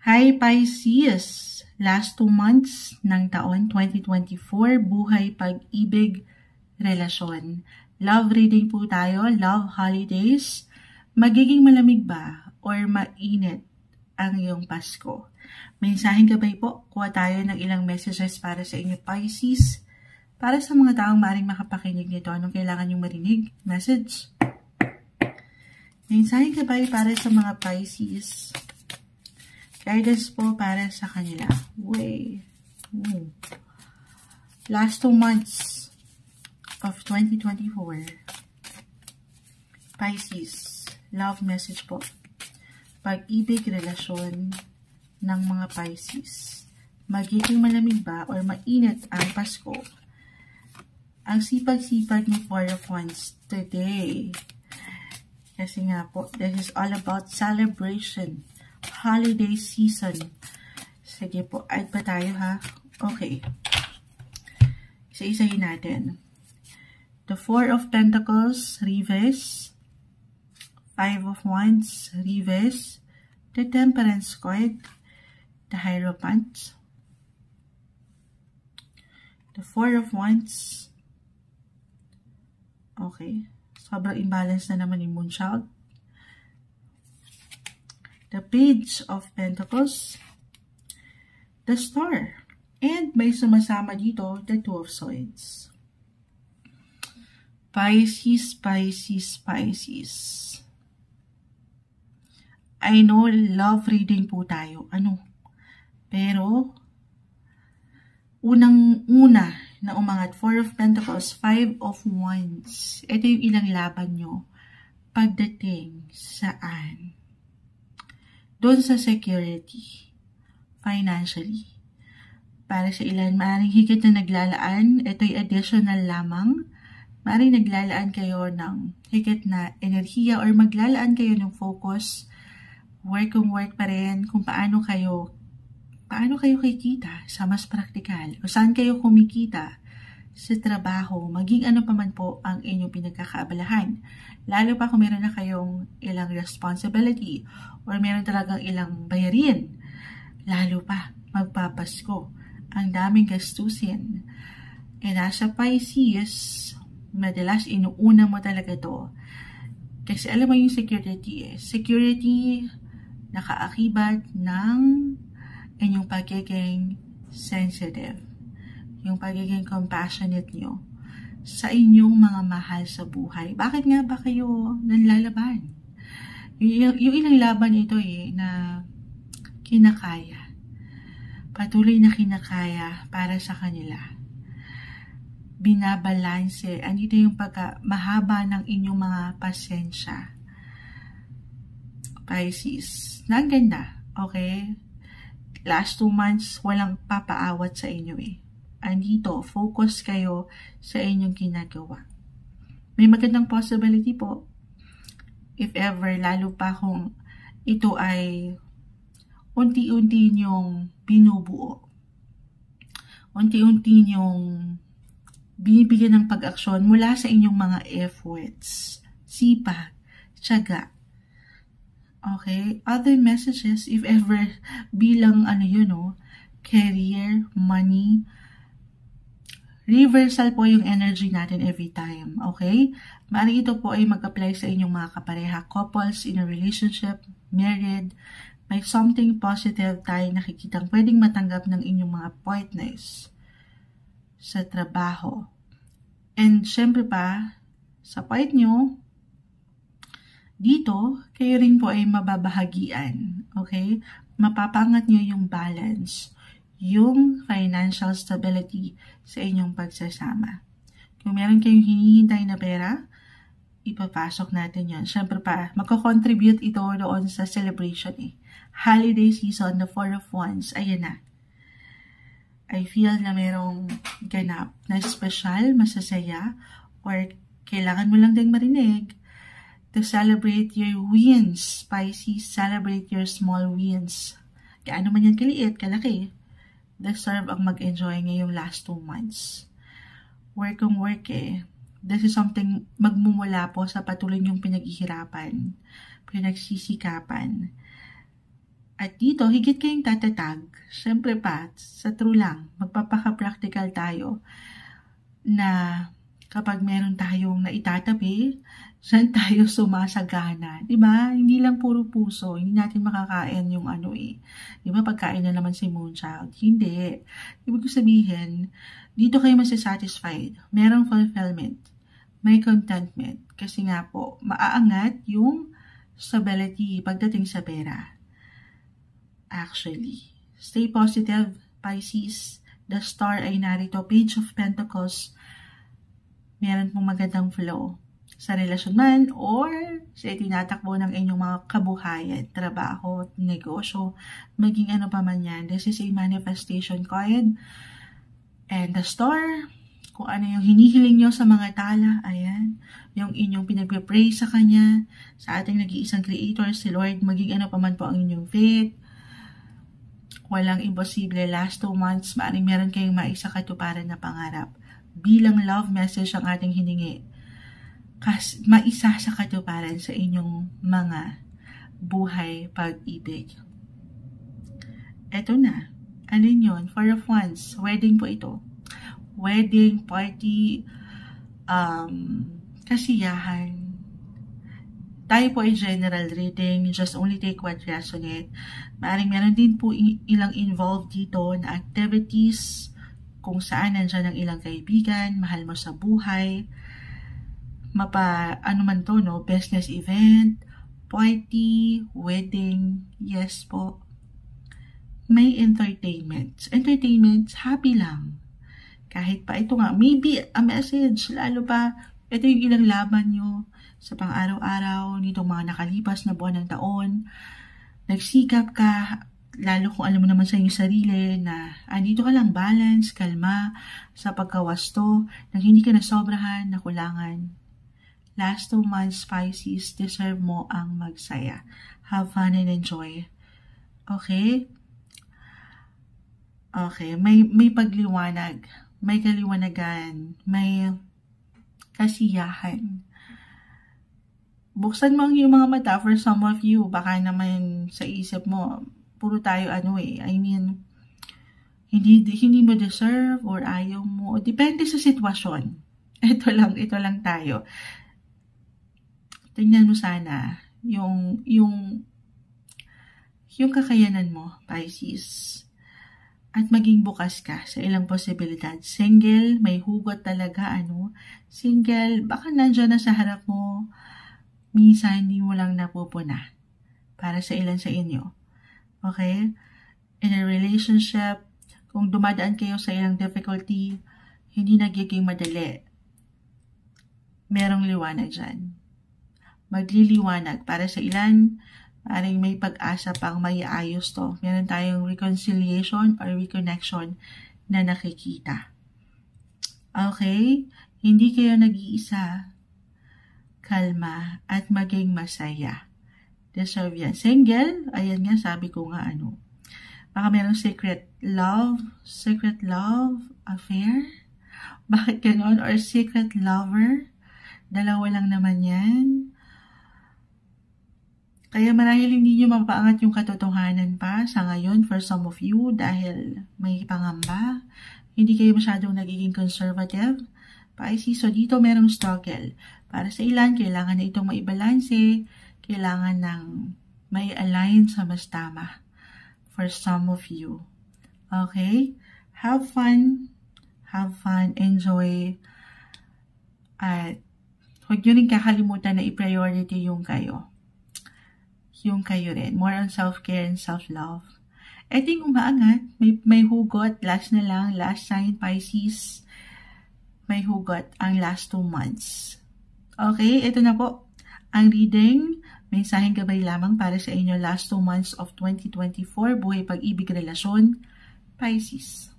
Hi Pisces! Last 2 months ng taon 2024, buhay, pag-ibig, relasyon. Love reading po tayo, love holidays. Magiging malamig ba or mainit ang iyong Pasko? Mensaheng gabay po, kuha tayo ng ilang messages para sa inyo Pisces. Para sa mga taong maaaring makapakinig nito, anong kailangan niyong marinig? Message. Mensaheng gabay para sa mga Pisces. Guidance po para sa kanila. Last 2 months of 2024. Pisces. Love message po. Pag-ibig, relasyon ng mga Pisces. Magiging malamig ba or mainit ang Pasko? Ang sipag-sipag ni 4 of Wands today. Kasi nga po, this is all about celebration. Holiday season. Sige po, add pa tayo ha. Okay. Isa-isahin natin. The 4 of Pentacles, reverse. 5 of Wands, reverse. The Temperance card. The Hierophant. The 4 of Wands. Okay. Sobrang imbalance na naman yung Moonchild. The Page of Pentacles, the Star, and may sumasama dito, the 2 of Swords. Pisces, Pisces, Pisces. I know, love reading po tayo. Pero, unang-una na umangat, 4 of Pentacles, 5 of Wands. Ito yung ilang laban nyo pagdating saan? Doon sa security, financially. Para sa ilan, maaaring higit na naglalaan, ito'y additional lamang. Maaaring naglalaan kayo ng higit na enerhiya or maglalaan kayo ng focus, work pa rin, kung paano kayo kikita sa mas praktikal, o saan kayo kumikita sa trabaho, maging ano pa man po ang inyong pinagkakaabalahan. Lalo pa kung meron na kayong ilang responsibility or meron talagang ilang bayarin. Lalo pa, magpapasko. Ang daming gastusin. E nasa Pisces, madalas inuuna mo talaga to. Kasi alam mo yung security eh. Security nakaakibat ng inyong pagiging sensitive. Yung pagiging compassionate nyo sa inyong mga mahal sa buhay. Bakit nga ba kayo nanlalaban? Yung ilang laban ito na kinakaya. Patuloy na kinakaya para sa kanila. Binabalanse. Andito yung mahaba ng inyong mga pasensya. Pisces. Naganda. Okay? Last 2 months, walang papaawat sa inyo Andito, focus kayo sa inyong ginagawa. May magandang possibility po, if ever, lalo pa kung ito ay unti-unti nyong binubuo. Unti-unti nyong binibigyan ng pag-aksyon mula sa inyong mga efforts, sipag, tiyaga. Okay? Other messages, if ever, bilang career, money, reversal po yung energy natin every time, okay? Maaaring ito po ay mag-apply sa inyong mga kapareha, couples in a relationship, married, may something positive tayo nakikitang pwedeng matanggap ng inyong mga partners sa trabaho. And syempre pa, sa part nyo, dito, kayo rin po ay mababahagian, okay? Mapapangat nyo yung balance, yung financial stability sa inyong pagsasama. Kung meron kayong hinihintay na pera, ipapasok natin yon. Siyempre pa, magko-contribute ito doon sa celebration Holiday season, the 4 of Wands, ayan na. I feel na merong ganap na special, masasaya, or kailangan mo lang ding marinig to celebrate your wins, Pisces. Celebrate your small wins. Kaano man yan kaliit, kalaki. Deserve ang mag-enjoy ngayong last 2 months. Work. This is something magmumula po sa patuloy niyong pinaghihirapan, pinagsisikapan. At dito, higit kayong tatatag. Siyempre pa, sa true lang, magpapaka-practical tayo na kapag meron tayong naitatabi, saan tayo sumasagana? Diba? Hindi lang puro puso. Hindi natin makakain yung Diba pagkain na naman si Moonchild? Hindi. Ibig ko sabihin, dito kayo masasatisfied. Merong fulfillment. May contentment. Kasi nga po, maaangat yung stability pagdating sa pera. Actually, stay positive, Pisces. The star ay narito. Page of Pentacles. Meron pong magandang flow sa relasyon man or sa tinatakbo ng inyong mga kabuhayan, trabaho, negosyo, maging ano pa man yan. This is a manifestation card. And the star, kung ano yung hinihiling nyo sa mga tala, ayan, yung inyong pinagpe-pray sa Kanya, sa ating nag-iisang Creator, si Lord, maging ano pa man po ang inyong faith. Walang imposible. Last 2 months, maaaring meron kayong maisakatuparan na pangarap. Bilang love message ang ating hiningi. Maisa sa katuparan sa inyong mga buhay pag-ibig. Eto na. Alin yun? Four of Wands. Wedding po ito. Wedding, party, kasiyahan. Tayo po ay general reading. Just only take what resonate. Maaaring meron din po ilang involved dito na activities kung saan nandyan ang ilang kaibigan, mahal mo sa buhay, ano man to, no? Business event, party, wedding, yes po. May entertainment. Entertainment, happy lang. Kahit pa ito nga, maybe a message, lalo pa, ito yung ilang laban nyo sa pang-araw-araw, nitong mga nakalipas na buwan ng taon. Nagsikap ka, lalo kung alam mo naman sa inyong sarili na andito ka lang, balance, kalma, sa pagkawasto, nang hindi ka nasobrahan, nakulangan. Last 2 months, Pisces, deserve mo ang magsaya. Have fun and enjoy. Okay? Okay, may pagliwanag, may kaliwanagan, may kasiyahan. Buksan mo yung mga mata for some of you. Baka naman sa isip mo, puro tayo I mean, hindi mo deserve or ayaw mo. Depende sa sitwasyon. Ito lang tayo. Tingnan mo sana yung kakayanan mo, Pisces. At maging bukas ka sa ilang posibilidad. Single, may hugot talaga, Single, baka nandyan na sa harap mo. Minsan, hindi mo lang napupuna. Para sa ilan sa inyo. Okay? In a relationship, kung dumadaan kayo sa ilang difficulty, hindi nagiging madali. Merong liwanag dyan. Magliliwanag para sa ilan, maaaring may pag-asa pang maiayos to. Meron tayong reconciliation or reconnection na nakikita. Okay? Hindi kayo nag-iisa. Kalma at maging masaya. Deserve yan. Single, ayan nga, sabi ko nga baka merong secret love affair. Bakit ganon? Or secret lover. Dalawa lang naman yan. Kaya marahil hindi nyo mapaangat yung katotohanan pa sa ngayon for some of you dahil may pangamba. Hindi kayo masyadong nagiging conservative. Pisces, so dito merong struggle. Para sa ilan, kailangan na itong maibalanse. Kailangan ng may align sa mas tama. For some of you. Okay? Have fun. Enjoy. At huwag nyo rin kakalimutan na i-priority yung kayo. Yung kayo rin. More on self-care and self-love. Ito yung umaangat. May hugot. Last na lang. Last sign, Pisces. May hugot ang last 2 months. Okay, ito na po. Ang reading, mensaheng gabay lamang para sa inyo last 2 months of 2024. Buhay, pag-ibig, relasyon, Pisces.